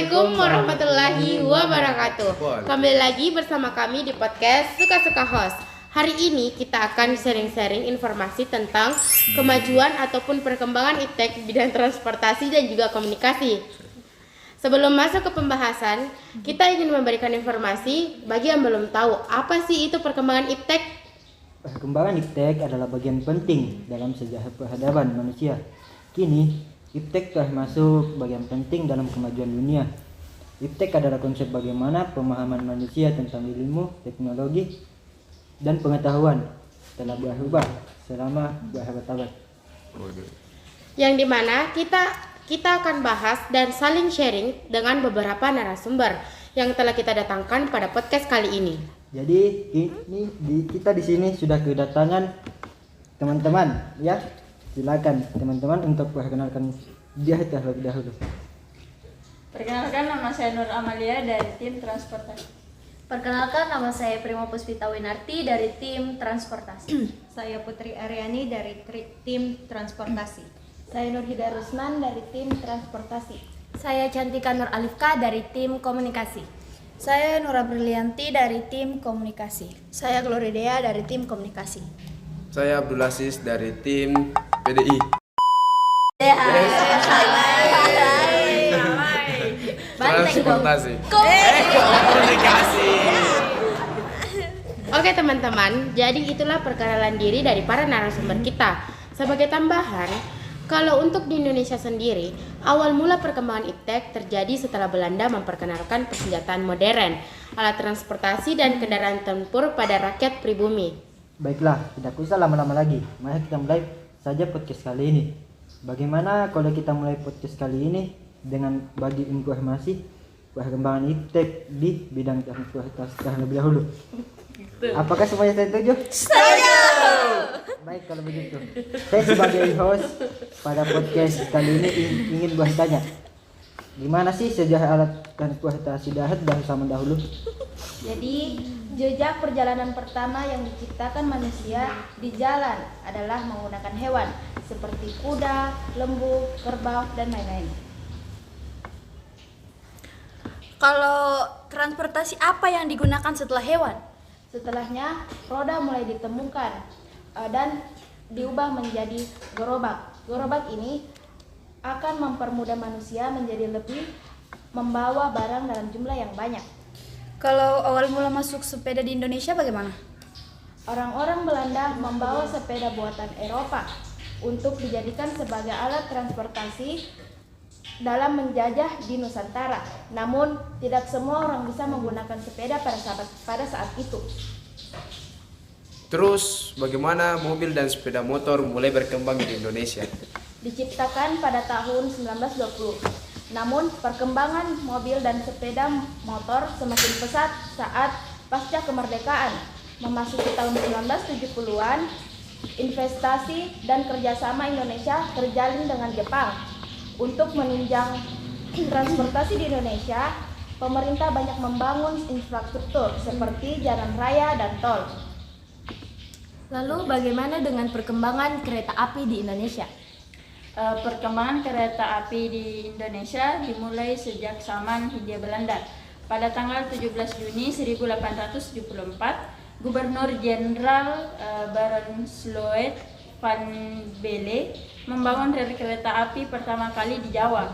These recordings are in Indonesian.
Assalamualaikum warahmatullahi wabarakatuh. Kembali lagi bersama kami di podcast Suka-Suka Host. Hari ini kita akan sharing-sharing informasi tentang kemajuan ataupun perkembangan iptek bidang transportasi dan juga komunikasi. Sebelum masuk ke pembahasan, kita ingin memberikan informasi bagi yang belum tahu apa sih itu perkembangan iptek. Perkembangan iptek adalah bagian penting dalam sejarah peradaban manusia. Kini, iptek telah masuk bagian penting dalam kemajuan dunia. Iptek adalah konsep bagaimana pemahaman manusia tentang ilmu, teknologi, dan pengetahuan telah berubah selama berabad-abad. Yang dimana kita akan bahas dan saling sharing dengan beberapa narasumber yang telah kita datangkan pada podcast kali ini. Jadi kita di sini sudah kedatangan teman-teman, ya. Silakan teman-teman untuk perkenalkan dia terlebih dahulu. Perkenalkan, nama saya Nur Amalia dari tim transportasi. Perkenalkan, nama saya Prima Puspita Winarti dari tim transportasi. Saya Putri Aryani dari tim transportasi. Saya Nur Hida Rusman dari tim transportasi. Saya Cantika Nur Alifka dari tim komunikasi. Saya Nura Brilianti dari tim komunikasi. Saya Gloridea dari tim komunikasi. Saya Abdul Aziz dari tim PDI. Transportasi. Komunikasi. Oke teman-teman, jadi itulah perkenalan diri dari para narasumber kita. Sebagai tambahan, kalau untuk di Indonesia sendiri, awal mula perkembangan iptek terjadi setelah Belanda memperkenalkan persenjataan modern, alat transportasi dan kendaraan tempur pada rakyat pribumi. Baiklah, tidak usah lama-lama lagi. Mari kita mulai saja podcast kali ini. Bagaimana kalau kita mulai podcast kali ini dengan bagi informasi perkembangan iptek di bidang transportasi terlebih dahulu. Apakah semuanya setuju? Setuju. Baik, kalau begitu. Saya sebagai host pada podcast kali ini ingin bertanya, gimana sih sejarah alat transportasi darat dari zaman dahulu? Jadi, jejak perjalanan pertama yang diciptakan manusia di jalan adalah menggunakan hewan seperti kuda, lembu, kerbau, dan lain-lain. Kalau transportasi apa yang digunakan setelah hewan? Setelahnya, roda mulai ditemukan dan diubah menjadi gerobak. Gerobak ini akan mempermudah manusia menjadi lebih membawa barang dalam jumlah yang banyak. Kalau awal mula masuk sepeda di Indonesia bagaimana? Orang-orang Belanda membawa sepeda buatan Eropa untuk dijadikan sebagai alat transportasi dalam menjajah di Nusantara. Namun, tidak semua orang bisa menggunakan sepeda pada saat itu. Terus, bagaimana mobil dan sepeda motor mulai berkembang di Indonesia? Diciptakan pada tahun 1920. Namun, perkembangan mobil dan sepeda motor semakin pesat saat pasca kemerdekaan. Memasuki tahun 1970-an, investasi dan kerjasama Indonesia terjalin dengan Jepang. Untuk menunjang transportasi di Indonesia, pemerintah banyak membangun infrastruktur seperti jalan raya dan tol. Lalu bagaimana dengan perkembangan kereta api di Indonesia? Perkembangan kereta api di Indonesia dimulai sejak zaman Hindia Belanda. Pada tanggal 17 Juni 1874, Gubernur Jenderal Baron Sloet van Belle membangun rel kereta api pertama kali di Jawa.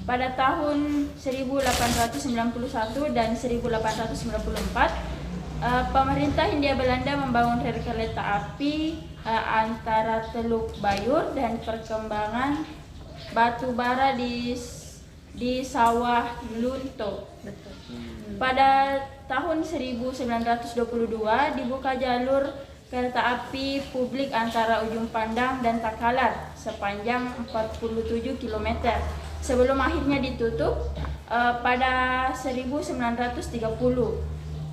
Pada tahun 1891 dan 1894, pemerintah Hindia Belanda membangun rel kereta api antara Teluk Bayur dan perkembangan batu bara di Sawah Lunto. Pada tahun 1922 dibuka jalur kereta api publik antara Ujung Pandang dan Takalar sepanjang 47 km sebelum akhirnya ditutup pada 1930.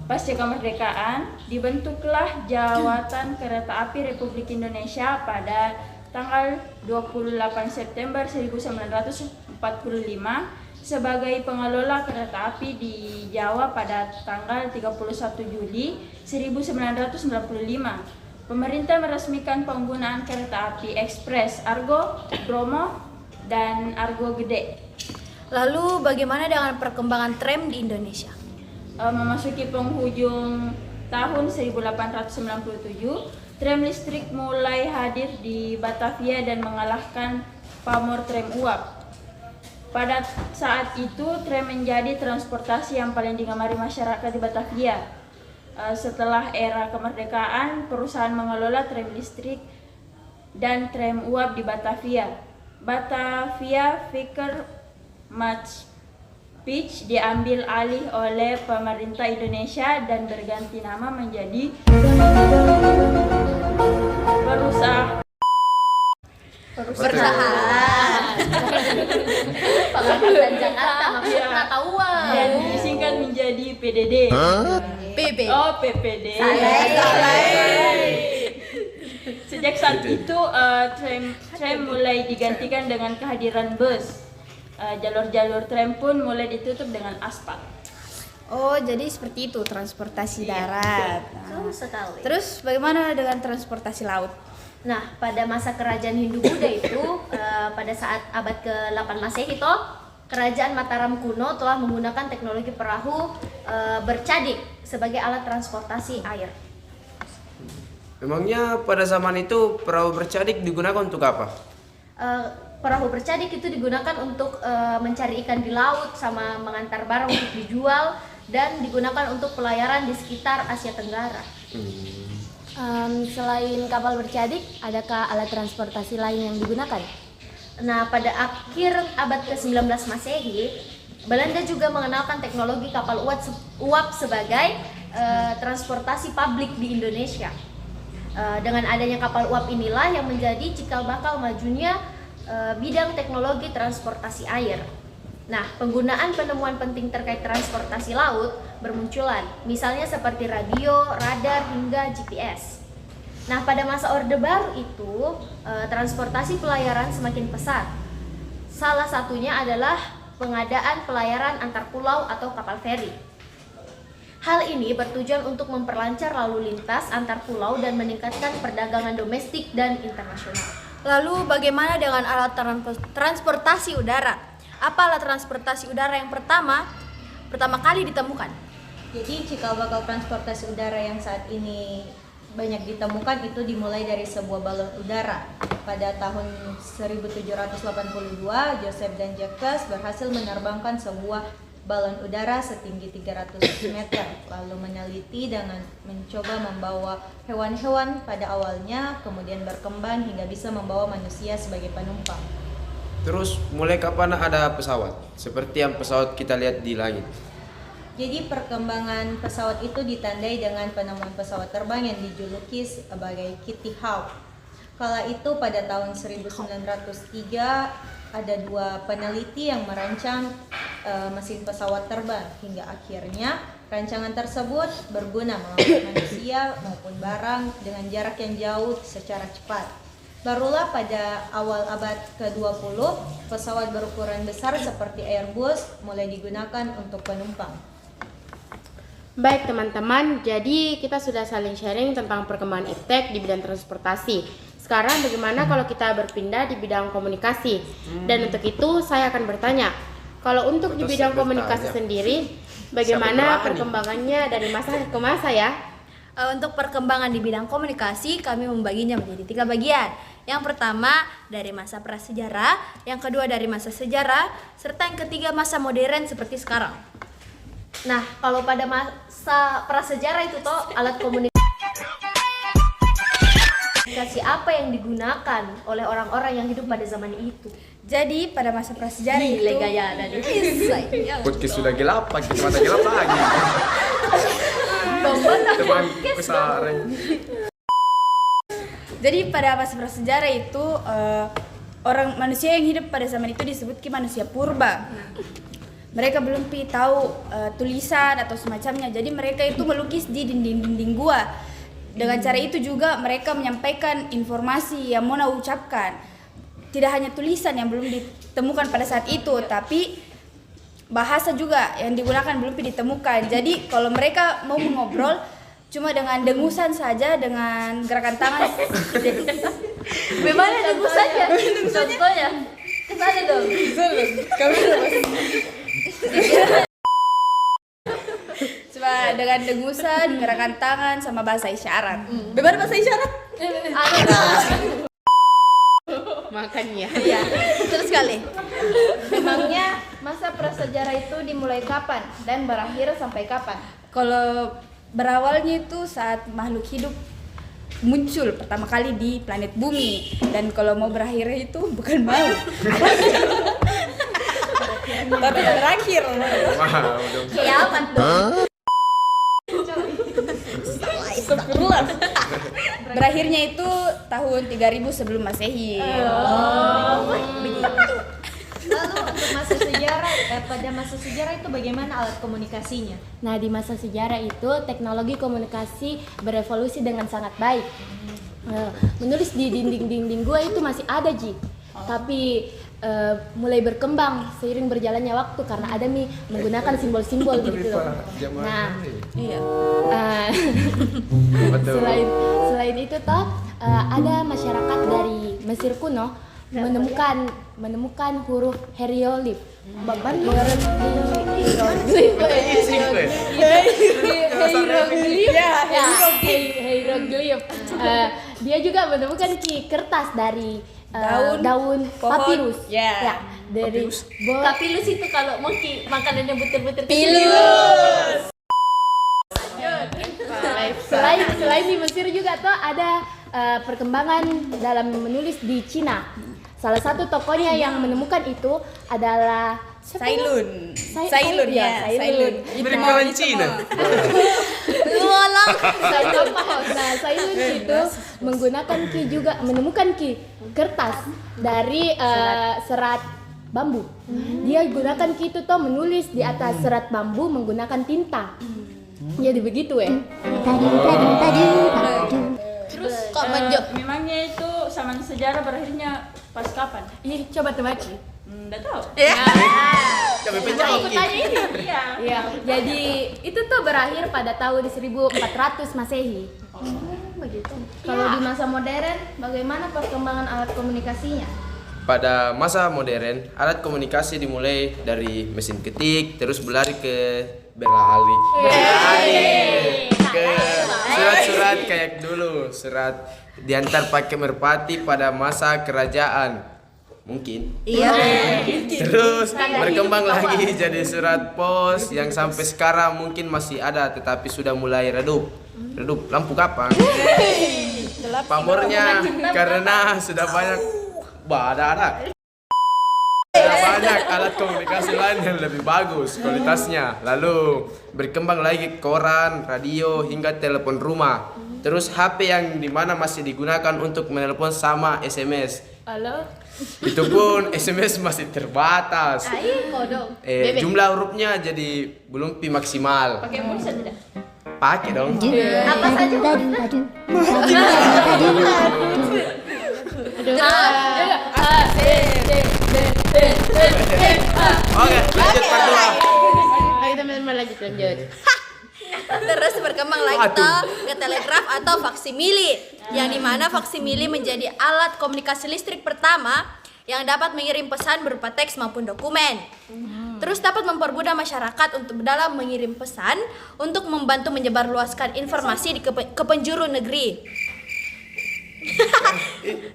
Pasca kemerdekaan, dibentuklah Jawatan Kereta Api Republik Indonesia pada tanggal 28 September 1945 sebagai pengelola kereta api di Jawa pada tanggal 31 Juli 1995. Pemerintah meresmikan penggunaan kereta api ekspres Argo, Bromo, dan Argo Gede. Lalu bagaimana dengan perkembangan tram di Indonesia? Memasuki penghujung tahun 1897, tram listrik mulai hadir di Batavia dan mengalahkan pamor tram uap. Pada saat itu, tram menjadi transportasi yang paling digemari masyarakat di Batavia. Setelah era kemerdekaan, perusahaan mengelola tram listrik dan tram uap di Batavia. Batavia Vicker Match Pitch diambil alih oleh pemerintah Indonesia dan berganti nama menjadi Perusahaan Pengangkatan Jakarta maksudnya pengetahuan. dan disingkat menjadi PDD. PP. Oh, PPD. Sejak saat itu tram mulai digantikan dengan kehadiran bus. Jalur-jalur tram pun mulai ditutup dengan aspal. Oh, jadi seperti itu transportasi darat. Betul sekali. Terus bagaimana dengan transportasi laut? Nah, pada masa kerajaan Hindu-Buddha itu, pada saat abad ke-8 Masehi itu, kerajaan Mataram kuno telah menggunakan teknologi perahu bercadik sebagai alat transportasi air. Memangnya pada zaman itu perahu bercadik digunakan untuk apa? Perahu bercadik itu digunakan untuk mencari ikan di laut sama mengantar barang untuk dijual dan digunakan untuk pelayaran di sekitar Asia Tenggara. Selain kapal bercadik, adakah alat transportasi lain yang digunakan? Nah, pada akhir abad ke-19 Masehi, Belanda juga mengenalkan teknologi kapal uap sebagai transportasi publik di Indonesia. Dengan adanya kapal uap inilah yang menjadi cikal bakal majunya bidang teknologi transportasi air. Nah, penggunaan penemuan penting terkait transportasi laut bermunculan, misalnya seperti radio, radar, hingga GPS. Nah, pada masa Orde Baru itu, transportasi pelayaran semakin pesat. Salah satunya adalah pengadaan pelayaran antar pulau atau kapal feri. Hal ini bertujuan untuk memperlancar lalu lintas antar pulau dan meningkatkan perdagangan domestik dan internasional. Lalu bagaimana dengan alat transportasi udara? Apa alat transportasi udara yang pertama kali ditemukan? Jadi cikal bakal transportasi udara yang saat ini banyak ditemukan itu dimulai dari sebuah balon udara. Pada tahun 1782, Joseph dan Jacques berhasil menerbangkan sebuah balon udara setinggi 300 meter, lalu meneliti dengan mencoba membawa hewan-hewan pada awalnya, kemudian berkembang hingga bisa membawa manusia sebagai penumpang. Terus mulai kapan ada pesawat? Seperti yang pesawat kita lihat di langit. Jadi perkembangan pesawat itu ditandai dengan penemuan pesawat terbang yang dijuluki sebagai Kitty Hawk. Kala itu pada tahun 1903 ada dua peneliti yang merancang mesin pesawat terbang hingga akhirnya rancangan tersebut berguna mengangkut manusia maupun barang dengan jarak yang jauh secara cepat. Barulah pada awal abad ke-20 pesawat berukuran besar seperti Airbus mulai digunakan untuk penumpang. Baik teman-teman, jadi kita sudah saling sharing tentang perkembangan iptek di bidang transportasi. Sekarang bagaimana kalau kita berpindah di bidang komunikasi? Dan untuk itu saya akan bertanya, kalau untuk di bidang komunikasi sendiri, bagaimana perkembangannya dari masa ke masa ya? Untuk perkembangan di bidang komunikasi, kami membaginya menjadi 3 bagian. Yang pertama dari masa prasejarah, yang kedua dari masa sejarah, serta yang ketiga masa modern seperti sekarang. Nah, kalau pada masa prasejarah itu toh alat komunikasi apa yang digunakan oleh orang-orang yang hidup pada zaman itu? Jadi pada masa prasejarah itu gaya ada di Podcast sudah gelap, kita mata gelap lagi. Teman pesaren. Jadi pada masa prasejarah itu orang manusia yang hidup pada zaman itu disebut manusia purba. Mereka belum tahu tulisan atau semacamnya. Jadi mereka itu melukis di dinding-dinding gua. Dengan cara itu juga mereka menyampaikan informasi yang mau ucapkan. Tidak hanya tulisan yang belum ditemukan pada saat itu, tapi bahasa juga yang digunakan belum ditemukan. Jadi kalau mereka mau mengobrol cuma dengan dengusan saja, dengan gerakan tangan. Bagaimana dengusannya? Contohnya? Kesana dong. Coba dengan dengusan, gerakan tangan, sama bahasa isyarat. Bagaimana bahasa isyarat? Makanya. Iya, betul sekali. Memangnya masa prasejarah itu dimulai kapan dan berakhir sampai kapan? Kalau berawalnya itu saat makhluk hidup muncul pertama kali di planet bumi, dan kalau mau berakhir itu bukan mau tapi berakhir. Wow, dong. Kiamat dong. Berakhirnya itu tahun 3000 sebelum Masehi. Lalu untuk masa sejarah, pada masa sejarah itu bagaimana alat komunikasinya? Nah, di masa sejarah itu teknologi komunikasi berevolusi dengan sangat baik. Menulis di dinding-dinding gua itu masih ada, Ji. Tapi mulai berkembang seiring berjalannya waktu karena ada menggunakan simbol-simbol gitu loh. Nah, Iya. Betul. selain itu toh ada masyarakat dari Mesir kuno menemukan huruf hieroglif. Hieroglif. Dia juga menemukan kertas dari daun pohon. papirus. Ya. Dari Papilus itu kalau monkey makanannya butir-butir. Selain di Mesir juga tuh ada perkembangan dalam menulis di Cina. Salah satu tokohnya yang menemukan itu adalah Sailun. Sailun. Berkawan Cina. Nah, Sailun itu menemukan kertas dari serat bambu. Dia gunakan itu tuh menulis di atas serat bambu menggunakan tinta. Jadi begitu ya. Terus kok Manjo? Memangnya itu zaman sejarah berakhirnya pas kapan? Ih, coba tebaki. Nggak tahu. Coba Aku penjawab. tanya ini. Iya. Iya, jadi itu tuh berakhir pada tahun 1400 Masehi. Begitu. Kalau di masa modern, bagaimana perkembangan alat komunikasinya? Pada masa modern, alat komunikasi dimulai dari mesin ketik, terus berlari ke ke surat-surat kayak dulu, surat diantar pakai merpati pada masa kerajaan. Mungkin. Iya. Terus berkembang lagi jadi surat pos yang sampai sekarang mungkin masih ada tetapi sudah mulai redup. Redup lampu kapan? Pamornya karena sudah banyak ada. Sudah banyak alat komunikasi lain yang lebih bagus kualitasnya. Lalu berkembang lagi koran, radio hingga telepon rumah. Terus HP yang dimana masih digunakan untuk menelpon sama SMS. Halo? Itu pun SMS masih terbatas. Kodong. Jumlah hurufnya jadi belum maksimal. Pakai pulsa tidak? Pakai dong. Apa saja? Oke, lanjut part 2. Ayo teman-teman lanjut. Terus berkembang lagi toh ke telegraf atau faksimili, yang dimana faksimili menjadi alat komunikasi listrik pertama yang dapat mengirim pesan berupa teks maupun dokumen. Terus dapat mempermudah masyarakat untuk dalam mengirim pesan untuk membantu menyebarluaskan informasi ke penjuru negeri.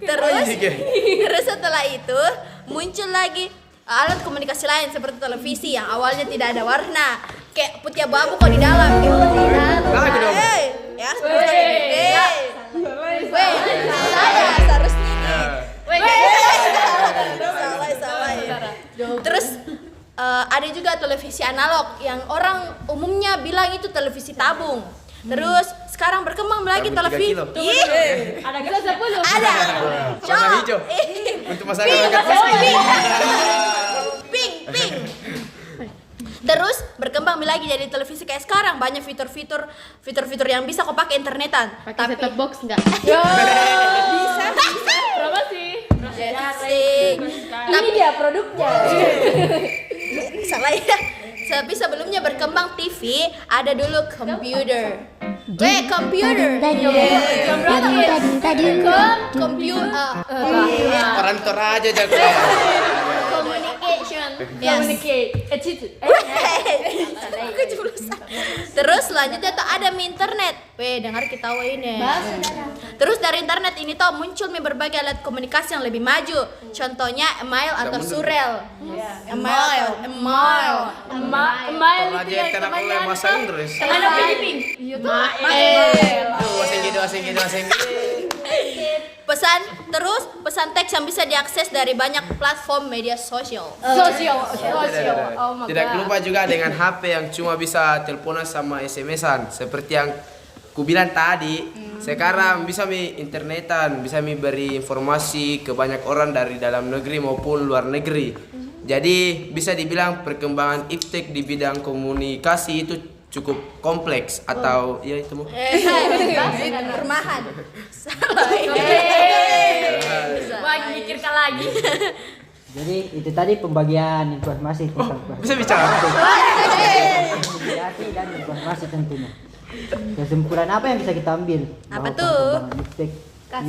terus setelah itu muncul lagi alat komunikasi lain seperti televisi yang awalnya tidak ada warna, kayak putih abu-abu kok di dalam. Lagu dong. Ya, saya seharusnya salah. Terus ada juga televisi analog yang orang umumnya bilang itu televisi tabung. Terus sekarang berkembang lagi Tabung 3 televisi. kilo. Ada gelas 10. Ada. Warna hijau. Untuk masyarakat miskin. Pink. Terus berkembang lagi jadi televisi kayak sekarang, banyak fitur-fitur yang bisa kau pakai internetan. Pakai set top box enggak? bisa. Berapa sih? Asik. Ini dia produknya. Salah ya. Tapi sebelumnya berkembang TV, ada dulu komputer. Komputer. Komputer. Komputer. Perantor aja jago. Communicate. Terus selanjutnya tuh ada Mi internet. Weh, dengar kita ini. Terus dari internet ini tuh muncul berbagai alat komunikasi yang lebih maju. Contohnya email atau surel. Email. Kalau aja yang kena oleh bahasa Inggris. Anak Filipin. Bahasa Inggris. Pesan teks yang bisa diakses dari banyak platform media sosial. Tidak lupa juga dengan HP yang cuma bisa teleponan sama SMS-an. Seperti yang ku bilang tadi, sekarang bisa internetan, bisa beri informasi ke banyak orang dari dalam negeri maupun luar negeri. Jadi bisa dibilang perkembangan iptek di bidang komunikasi itu cukup kompleks atau ya itu Rumahan. Lagi mikirkan lagi. Jadi itu tadi pembagian informasi tentang bisa bicara. komunikasi dan informasi tentunya. Kesimpulan apa yang bisa kita ambil? Apa Bahwa tuh? perkembangan iptek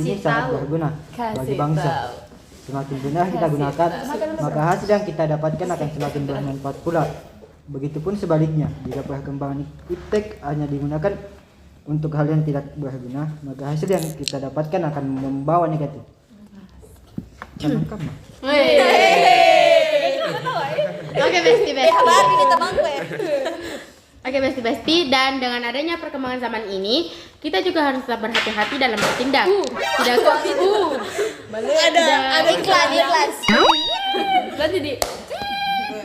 ini sangat berguna bagi bangsa. Semakin benar kita gunakan, maka hasil yang kita dapatkan akan semakin bermanfaat pula. Begitupun sebaliknya, jika perkembangan iptek hanya digunakan untuk hal yang tidak berguna, maka hasil yang kita dapatkan akan membawa negatif. Oke, besti. kita bangku ya. Oke, besti. Dan dengan adanya perkembangan zaman ini, kita juga harus tetap berhati-hati dalam bertindak. Ada iklan.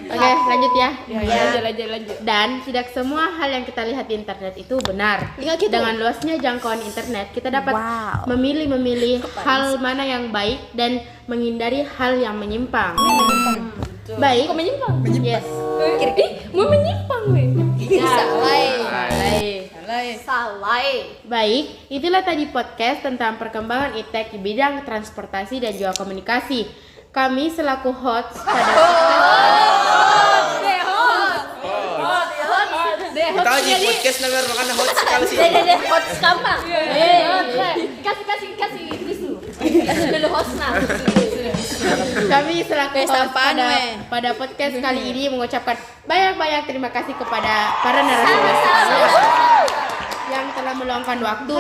Oke, lanjut ya. Lanjut. Dan tidak semua hal yang kita lihat di internet itu benar. Dengan luasnya jangkauan internet, kita dapat memilih hal mana yang baik dan menghindari hal yang menyimpang. Baik. Kok menyimpang? Yes. Mau menyimpang weh. Salah. Baik, itulah tadi podcast tentang perkembangan iptek di bidang transportasi dan juga komunikasi. Kami selaku host pada Kita lagi podcast dengar makanya hot sekali sih. Hot gampang. Kasih tisu. Kasih dulu hostnya. kami selaku host pada podcast kali ini mengucapkan banyak terima kasih kepada para narasumber sekalian yang telah meluangkan waktu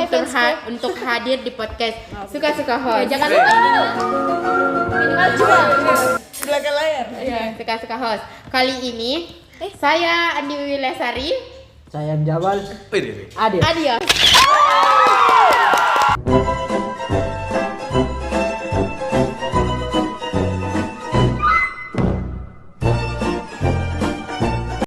untuk hadir di podcast Suka-Suka Host. Jangan lupa minimal juga. Belakang layar. Suka-Suka Host. Kali ini saya Andi Wiwi Lesari. Saya menjawab Wih, Adios.